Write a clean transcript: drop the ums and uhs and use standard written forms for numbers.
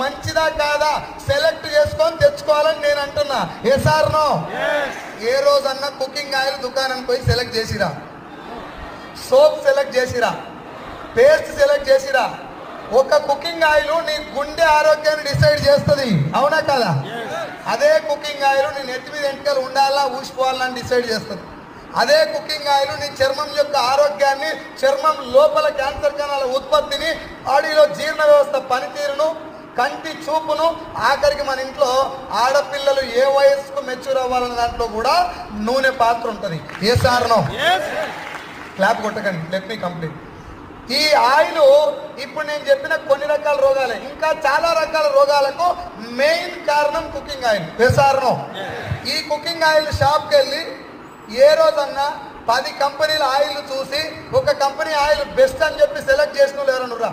మంచిదా కాదా సెలెక్ట్ చేసుకొని తెచ్చుకోవాలని నేను అంటున్నా. Yes are no? ఏ రోజన్నా కుకింగ్ ఆయిల్ దుకాణానికి పోయి సెలెక్ట్ చేసిరా? సోప్ సెలెక్ట్ చేసిరా? పేస్ట్ సెలెక్ట్ చేసిరా? ఒక కుకింగ్ ఆయిల్ నీ గుండె ఆరోగ్యాన్ని డిసైడ్ చేస్తుంది, అవునా కదా? అదే కుకింగ్ ఆయిల్ నీ నెత్తి మీద ఎంటికలు ఉండాలా ఊసిపోవాలని డిసైడ్ చేస్తుంది. అదే కుకింగ్ ఆయిల్ నీ చర్మం యొక్క ఆరోగ్యాన్ని, చర్మం లోపల క్యాన్సర్ కణాల ఉత్పత్తిని, బాడీలో జీర్ణ వ్యవస్థ పనితీరును, కంటి చూపును, ఆఖరికి మన ఇంట్లో ఆడపిల్లలు ఏ వయస్సుకు మెచ్యూర్ అవ్వాలన్న దాంట్లో కూడా నూనె పాత్ర ఉంటుంది. ఏ సార్ నో? క్లాప్ కొట్టకండి, లెట్ మీ కంప్లీట్. ఈ ఆయిల్ ఇప్పుడు నేను చెప్పిన కొన్ని రకాల రోగాలే, ఇంకా చాలా రకాల రోగాలకు మెయిన్ కారణం కుకింగ్ ఆయిల్. వేసారనో? ఈ కుకింగ్ ఆయిల్ షాప్కి వెళ్ళి ఏ రోజన్నా 10 కంపెనీల ఆయిల్ చూసి ఒక కంపెనీ ఆయిల్ బెస్ట్ అని చెప్పి సెలెక్ట్ చేసిన వాళ్ళు ఎవరన్నా?